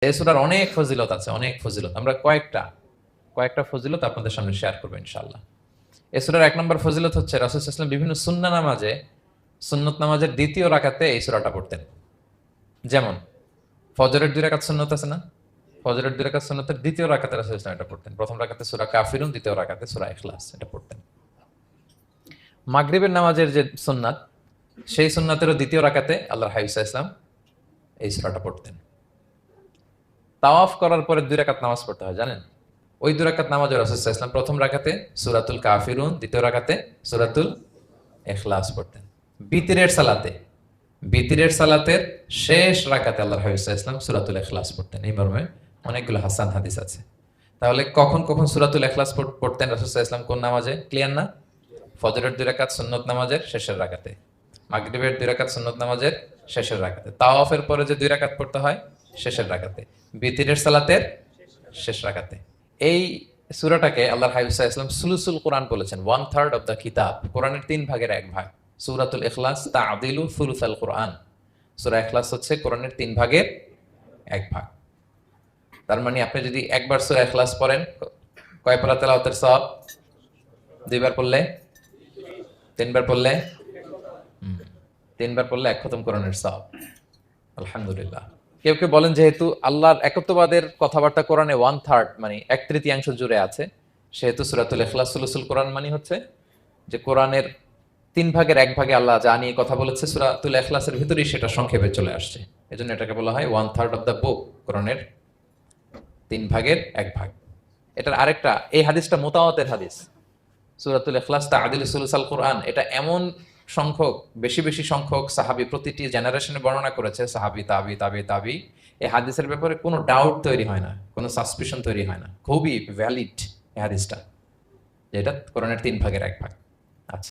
এই সূরার অনেক ফজিলত আছে, অনেক ফজিলত। আমরা কয়েকটা ফজিলত আপনাদের সামনে শেয়ার করবো ইনশাআল্লাহ। এই সূরার ১ নম্বর ফজিলত হচ্ছে রাসূল সাল্লাল্লাহু আলাইহি ওয়াসাল্লাম বিভিন্ন সুন্নত নামাজের দ্বিতীয় রাকাতে এই সূরাটা পড়তেন। যেমন ফজরের ২ রাকাত সুন্নত আছে না? ফজরের ২ রাকাত সুন্নতের দ্বিতীয় রাকাতে রাসূল সাল্লাল্লাহু আলাইহি ওয়াসাল্লাম এটা পড়তেন। প্রথম রাকাতে সূরা কাফিরুন, দ্বিতীয় রাকাতে সূরা ইখলাস এটা পড়তেন। মাগরিবের নামাজের যে সুন্নাত, সেই সুন্নাতেরও দ্বিতীয় রাকাতে আল্লাহর হাবিব সাল্লাল্লাহু আলাইহি ওয়াসাল্লাম এই সূরাটা পড়তেন। তাওয়াফ করার পরে ২ রাকাত নামাজ পড়তে হয় জানেন? ওই ২ রাকাত নামাজে রাসূল সাল্লাল্লাহু আলাইহি ওয়াসাল্লাম প্রথম রাকাতে সূরাতুল কাফিরুন, দ্বিতীয় রাকাতে সূরাতুল ইখলাস পড়তেন। বিতিরের সালাতের শেষ রাকাতে আল্লাহর হাবিব সাল্লাল্লাহু আলাইহি ওয়াসাল্লাম সূরাতুল ইখলাস পড়তেন। এই মর্মে অনেকগুলো হাসান হাদিস আছে। তাহলে কখন কখন সূরাতুল ইখলাস পড়তেন রাসূল সাল্লাল্লাহু আলাইহি ওয়াসাল্লাম কোন নামাজে? ক্লিয়ার না? ফজরের ২ রাকাত সুন্নত নামাজের শেষের রাকাতে, মাগরিবের ২ রাকাত সুন্নত নামাজের শেষের রাকাতে, তাওয়াফের পরে যে ২ রাকাত পড়তে হয় শেষের রাকাতে, বিতিরের সালাতের শেষ রাকাতে। এই সূরাটাকে আল্লাহর হাবিব সাল্লাল্লাহু আলাইহি ওয়াসাল্লাম সুলুসুল কোরআন বলেছেন, 1/3 অফ দ্য কিতাব। কোরআনের ৩ ভাগের ১ ভাগ। সূরাতুল ইখলাস তা'দিলু সুলুসাল কোরআন। সূরা ইখলাস হচ্ছে কোরআনের ৩ ভাগের ১ ভাগ। তার মানে আপনি যদি একবার সূরা ইখলাস পড়েন, কয় পারা তেলাওয়াতের সওয়াব? ২ বার পড়লে? ৩ বার পড়লে? ৩ বার পড়লে ১ খতম কোরআনের সওয়াব। আলহামদুলিল্লাহ। কেউ কেউ বলেন যেহেতু আল্লাহর একত্ববাদের কথাবার্তা কোরআনে 1/3 মানে ১/৩ জুড়ে আছে, সেহেতু সূরাতুল ইখলাস সুলুসুল কোরআন মানে হচ্ছে যে কোরআনের ৩ ভাগের ১ ভাগে আল্লাহ যা নিয়ে কথা বলেছে সূরাতুল ইখলাসের ভিতরেই সেটা সংক্ষেপে চলে আসছে। এজন্য এটাকে বলা হয় 1/3 অফ দ্য বুক, কোরআনের ৩ ভাগের ১ ভাগ। এটার আরেকটা, এই হাদিসটা মুতাওয়াতির হাদিস। সূরাতুল ইখলাস তা'দিলু সুলুসাল কোরআন, এটা এমন সংখ্যক, বেশি বেশি সংখ্যক সাহাবী প্রতিটি জেনারেশনে বর্ণনা করেছে, সাহাবী, তাবী, তাবী, তাবী। এই হাদিসের ব্যাপারে কোনো ডাউট তৈরি হয় না, কোনো সাসপিশন তৈরি হয় না। খুবই ভ্যালিড এই হাদিসটা, যেটা কোরআনের ৩ ভাগের ১ ভাগ।